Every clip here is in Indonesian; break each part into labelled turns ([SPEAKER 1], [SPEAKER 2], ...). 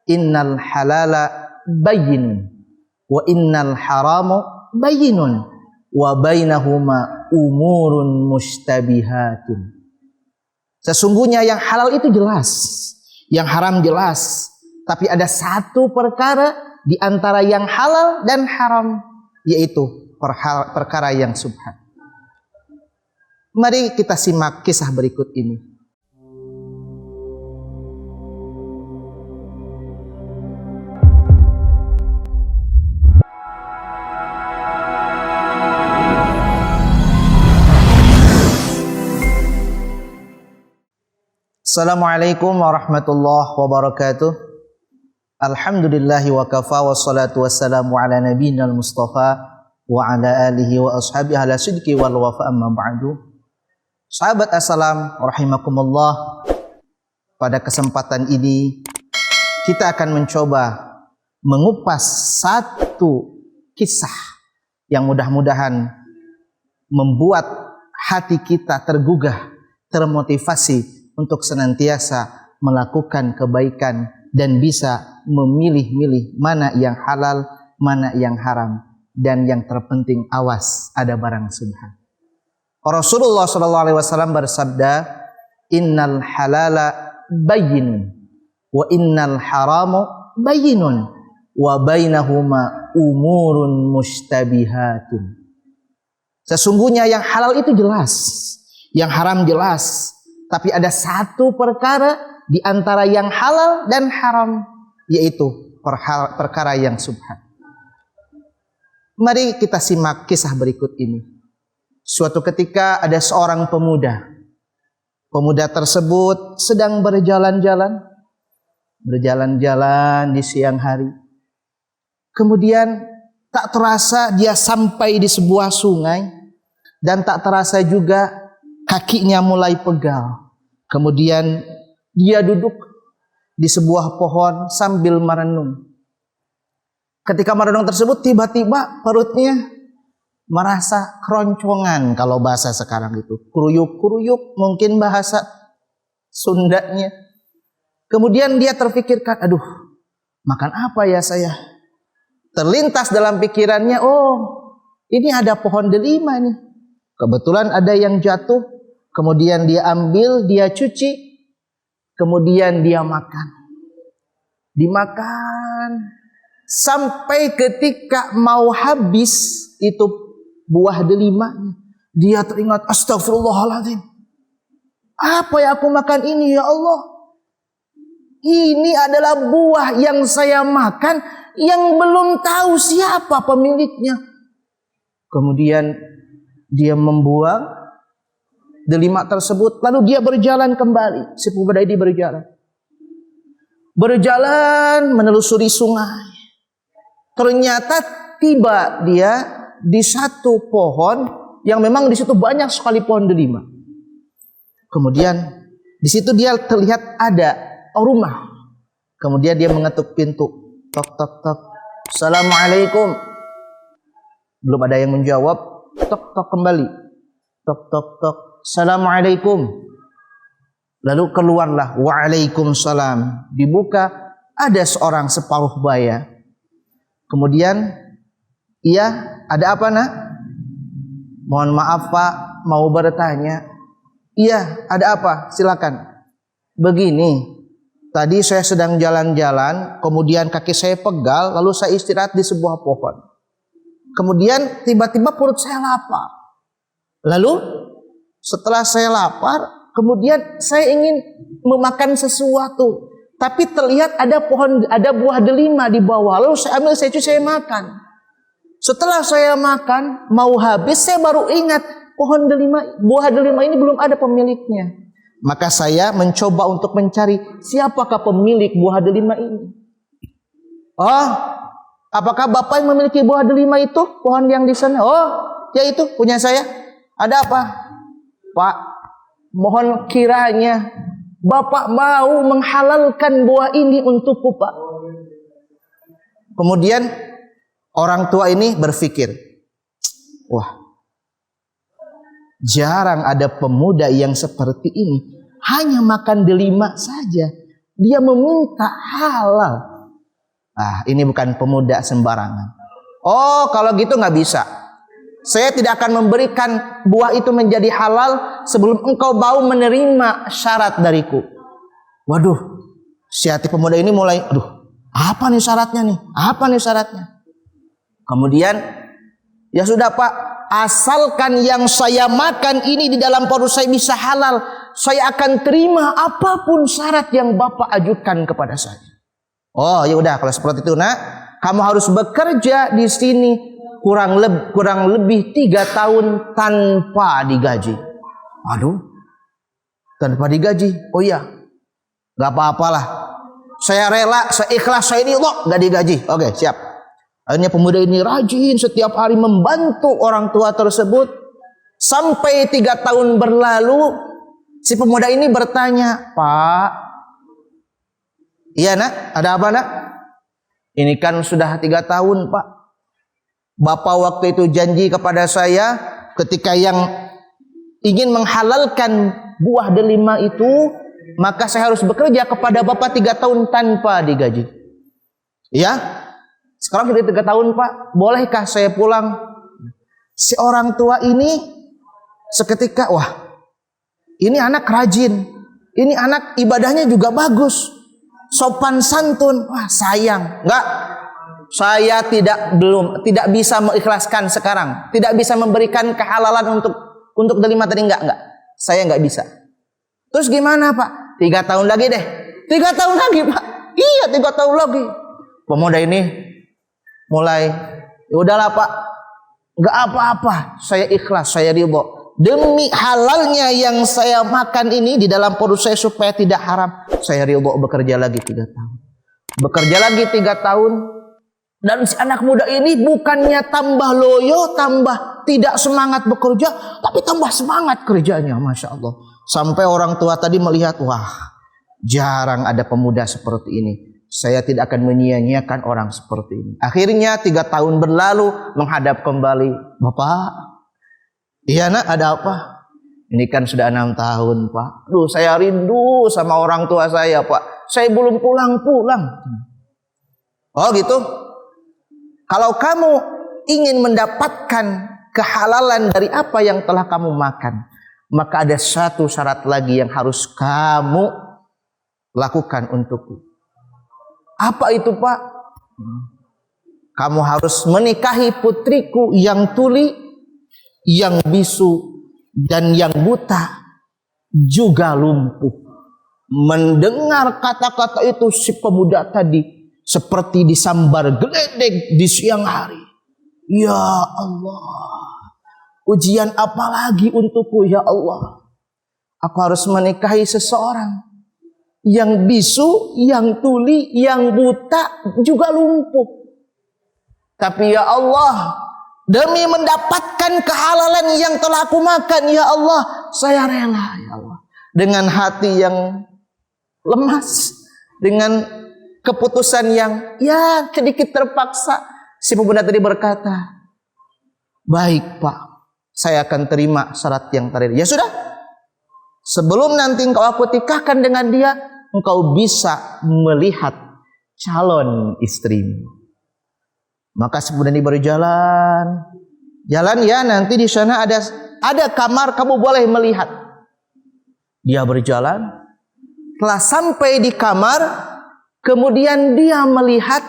[SPEAKER 1] innal halala bayyinun wa innal haramu bayyinun wa bainahuma umurun mustabihatun. Sesungguhnya yang halal itu jelas, yang haram jelas, tapi ada satu perkara di antara yang halal dan haram, yaitu perkara yang subhan. Mari kita simak kisah berikut ini. Assalamualaikum warahmatullahi wabarakatuh. Alhamdulillahi wa kafa wassalatu wassalamu ala nabiyinal mustafa wa ala alihi wa ashabihi ala sidqi wal wafa amma ba'du. Sahabat assalam rahimakumullah. Pada kesempatan ini kita akan mencoba mengupas satu kisah yang mudah-mudahan membuat hati kita tergugah, termotivasi untuk senantiasa melakukan kebaikan dan bisa memilih-milih mana yang halal, mana yang haram, dan yang terpenting awas ada barang subhan. Rasulullah SAW bersabda, innal halala bayyinun wa innal haramu bayyinun wa bainahuma umurun mustabihatun. Sesungguhnya yang halal itu jelas, yang haram jelas, tapi ada satu perkara di antara yang halal dan haram, yaitu perkara yang subhan. Mari kita simak kisah berikut ini. Suatu ketika ada seorang pemuda. Pemuda tersebut sedang berjalan-jalan di siang hari. Kemudian tak terasa dia sampai di sebuah sungai, dan tak terasa juga kakinya mulai pegal. Kemudian dia duduk di sebuah pohon sambil merenung. Ketika merenung tersebut, tiba-tiba perutnya merasa keroncongan, kalau bahasa sekarang itu. Kuruyuk-kuruyuk mungkin bahasa Sundanya. Kemudian dia terfikirkan, aduh, makan apa ya saya? Terlintas dalam pikirannya, oh, ini ada pohon delima nih. Kebetulan ada yang jatuh. Kemudian dia ambil, dia cuci, kemudian dia makan. Dimakan sampai ketika mau habis itu buah delimanya, dia teringat, astagfirullahaladzim, apa yang aku makan ini ya Allah? Ini adalah buah yang saya makan yang belum tahu siapa pemiliknya. Kemudian dia membuang delima tersebut, lalu dia berjalan kembali. Si pemuda ini berjalan menelusuri sungai. Ternyata tiba dia di satu pohon yang memang di situ banyak sekali pohon delima. Kemudian di situ dia terlihat ada rumah. Kemudian dia mengetuk pintu, tok tok tok, assalamualaikum. Belum ada yang menjawab, tok tok kembali, tok tok tok, assalamualaikum. Lalu keluarlah, waalaikumsalam. Dibuka, ada seorang separuh baya. Kemudian, iya, ada apa nak? Mohon maaf pak, mau bertanya. Iya, ada apa? Silakan. Begini, tadi saya sedang jalan-jalan, kemudian kaki saya pegal, lalu saya istirahat di sebuah pohon. Kemudian tiba-tiba perut saya lapar. Lalu setelah saya lapar, kemudian saya ingin memakan sesuatu, tapi terlihat ada buah delima di bawah. Lalu saya ambil, saya cuci, saya makan. Setelah saya makan, mau habis, saya baru ingat buah delima ini belum ada pemiliknya. Maka saya mencoba untuk mencari siapakah pemilik buah delima ini. Oh, apakah bapak yang memiliki buah delima itu? Pohon yang di sana? Oh, ya itu punya saya. Ada apa? Pak, mohon kiranya bapak mau menghalalkan buah ini untukku pak. Kemudian orang tua ini berpikir, wah, jarang ada pemuda yang seperti ini. Hanya makan delima saja, dia meminta halal. Ini bukan pemuda sembarangan. Oh, kalau gitu nggak bisa. Saya tidak akan memberikan buah itu menjadi halal sebelum engkau mau menerima syarat dariku. Waduh, si hati pemuda ini mulai, apa nih syaratnya nih? Apa nih syaratnya? Kemudian, ya sudah Pak, asalkan yang saya makan ini di dalam perut saya bisa halal, saya akan terima apapun syarat yang Bapak ajukan kepada saya. Oh, ya udah kalau seperti itu, Nak, kamu harus bekerja di sini kurang lebih 3 tahun tanpa digaji. Aduh, tanpa digaji. Oh iya, nggak apa-apalah. Saya rela, saya ikhlas, saya ini loh nggak digaji. Oke, siap. Akhirnya pemuda ini rajin setiap hari membantu orang tua tersebut. Sampai 3 tahun berlalu, si pemuda ini bertanya, Pak, iya Nak, ada apa Nak? Ini kan sudah 3 tahun Pak. Bapak waktu itu janji kepada saya ketika yang ingin menghalalkan buah delima itu, maka saya harus bekerja kepada Bapak 3 tahun tanpa digaji. Ya, sekarang sudah 3 tahun Pak, bolehkah saya pulang? Si orang tua ini seketika, wah ini anak rajin, ini anak ibadahnya juga bagus, sopan santun. Wah sayang, enggak, saya tidak bisa mengikhlaskan sekarang, tidak bisa memberikan kehalalan untuk delima tadi, enggak, saya enggak bisa. Terus gimana Pak? 3 tahun lagi deh. 3 tahun lagi Pak. Iya 3 tahun lagi. Pemuda ini mulai, ya udahlah Pak, enggak apa-apa, saya ikhlas, saya ridho. Demi halalnya yang saya makan ini di dalam perut saya supaya tidak haram, saya ridho bekerja lagi 3 tahun. Bekerja lagi 3 tahun. Dan si anak muda ini bukannya tambah loyo, tambah tidak semangat bekerja, tapi tambah semangat kerjanya, Masya Allah. Sampai orang tua tadi melihat, wah jarang ada pemuda seperti ini. Saya tidak akan menyia-nyiakan orang seperti ini. Akhirnya 3 tahun berlalu, menghadap kembali. Bapak, iya Nak, ada apa? Ini kan sudah 6 tahun Pak. Duh, saya rindu sama orang tua saya Pak. Saya belum pulang-pulang. Oh gitu? Kalau kamu ingin mendapatkan kehalalan dari apa yang telah kamu makan, maka ada satu syarat lagi yang harus kamu lakukan untukku. Apa itu Pak? Kamu harus menikahi putriku yang tuli, yang bisu, dan yang buta, juga lumpuh. Mendengar kata-kata itu, si pemuda tadi seperti disambar geledek di siang hari. Ya Allah, ujian apa lagi untukku ya Allah? Aku harus menikahi seseorang yang bisu, yang tuli, yang buta, juga lumpuh. Tapi ya Allah, demi mendapatkan kehalalan yang telah aku makan, ya Allah, saya rela ya Allah. Dengan hati yang lemas, dengan keputusan yang ya sedikit terpaksa, si pemuda tadi berkata, baik Pak, saya akan terima syarat yang terakhir. Ya sudah, sebelum nanti engkau aku nikahkan dengan dia, engkau bisa melihat calon istrimu. Maka si pemuda ini berjalan, ya, nanti di sana ada kamar, kamu boleh melihat. Dia berjalan, telah sampai di kamar. Kemudian dia melihat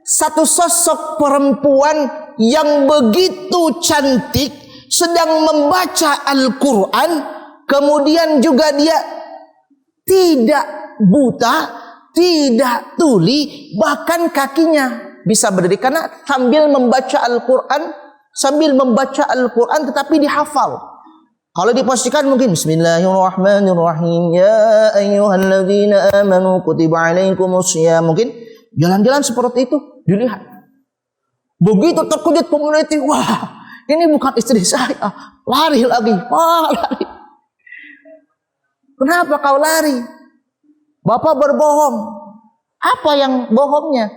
[SPEAKER 1] satu sosok perempuan yang begitu cantik sedang membaca Al-Quran. Kemudian juga dia tidak buta, tidak tuli, bahkan kakinya bisa berdiri karena sambil membaca Al-Quran tetapi dihafal. Kalau dipastikan mungkin Bismillahirrahmanirrahim, ya ayyuhalladzina amanu kutiba alaikumussyam, mungkin jalan-jalan seperti itu dilihat. Begitu terkejut pemuda itu, wah ini bukan istri saya. Lari lagi, lari. Kenapa kau lari? Bapak berbohong. Apa yang bohongnya?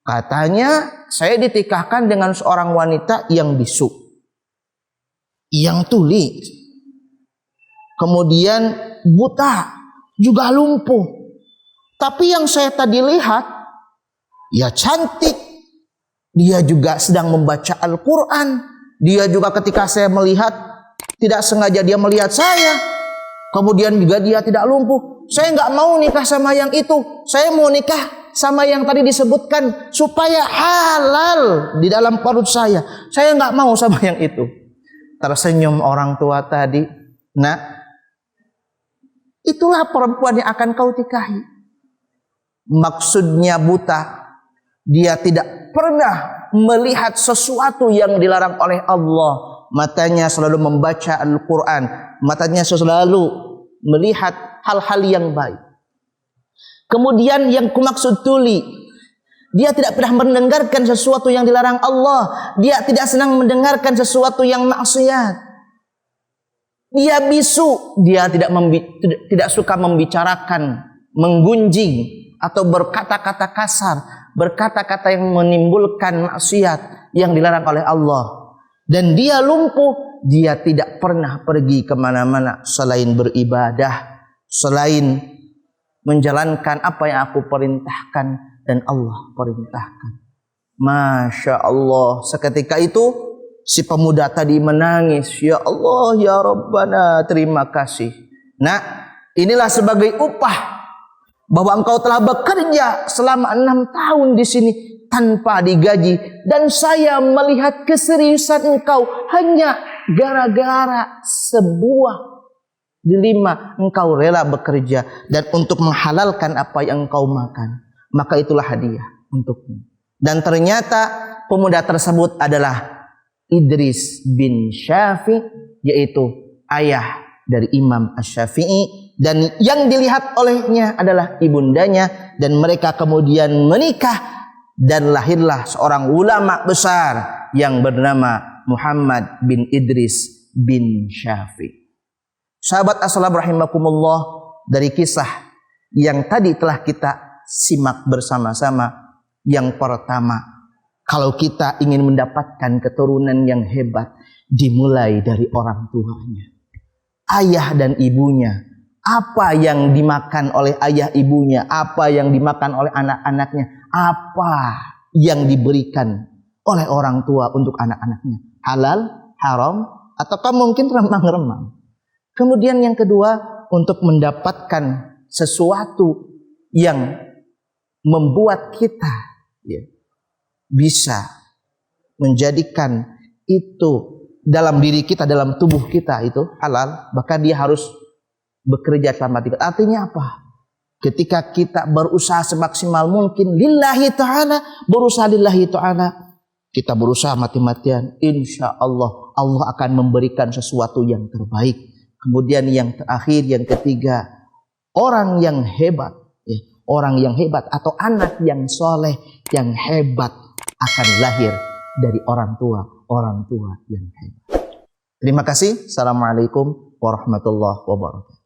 [SPEAKER 1] Katanya saya ditikahkan dengan seorang wanita yang bisu, yang tuli, kemudian buta, juga lumpuh. Tapi yang saya tadi lihat, ya cantik, dia juga sedang membaca Al-Quran, dia juga ketika saya melihat, tidak sengaja dia melihat saya, kemudian juga dia tidak lumpuh. Saya nggak mau nikah sama yang itu, saya mau nikah sama yang tadi disebutkan supaya halal di dalam perut saya. Saya nggak mau sama yang itu. Tersenyum orang tua tadi. Nah, itulah perempuan yang akan kau nikahi. Maksudnya buta. Dia tidak pernah melihat sesuatu yang dilarang oleh Allah. Matanya selalu membaca Al-Quran. Matanya selalu melihat hal-hal yang baik. Kemudian yang kumaksud tuli, dia tidak pernah mendengarkan sesuatu yang dilarang Allah. Dia tidak senang mendengarkan sesuatu yang maksiat. Dia bisu, dia tidak suka membicarakan, menggunjing atau berkata-kata kasar, berkata-kata yang menimbulkan maksiat yang dilarang oleh Allah. Dan dia lumpuh, dia tidak pernah pergi kemana-mana selain beribadah, selain menjalankan apa yang aku perintahkan dan Allah perintahkan. Masya Allah, seketika itu si pemuda tadi menangis, ya Allah, ya Rabbana, terima kasih. Nah, inilah sebagai upah bahwa engkau telah bekerja selama 6 tahun di sini tanpa digaji, dan saya melihat keseriusan engkau hanya gara-gara sebuah dilema engkau rela bekerja dan untuk menghalalkan apa yang engkau makan, maka itulah hadiah untukmu. Dan ternyata pemuda tersebut adalah Idris bin Syafi'i, yaitu ayah dari Imam Asy-Syafi'i, dan yang dilihat olehnya adalah ibundanya, dan mereka kemudian menikah dan lahirlah seorang ulama besar yang bernama Muhammad bin Idris bin Syafi'i. Sahabat as-salam rahimakumullah, dari kisah yang tadi telah kita simak bersama-sama, yang pertama, kalau kita ingin mendapatkan keturunan yang hebat, dimulai dari orang tuanya, ayah dan ibunya. Apa yang dimakan oleh ayah ibunya, apa yang dimakan oleh anak-anaknya, apa yang diberikan oleh orang tua untuk anak-anaknya, halal, haram, ataukah mungkin remang-remang. Kemudian yang kedua, untuk mendapatkan sesuatu yang membuat kita bisa menjadikan itu dalam diri kita, dalam tubuh kita itu halal, maka dia harus bekerja selama 3 tahun. Artinya apa? Ketika kita berusaha semaksimal mungkin lillahi ta'ala, berusaha lillahi ta'ala, kita berusaha mati-matian, insya Allah Allah akan memberikan sesuatu yang terbaik. Kemudian yang terakhir, yang ketiga, orang yang hebat, orang yang hebat atau anak yang soleh, yang hebat akan lahir dari orang tua yang hebat. Terima kasih. Assalamualaikum warahmatullahi wabarakatuh.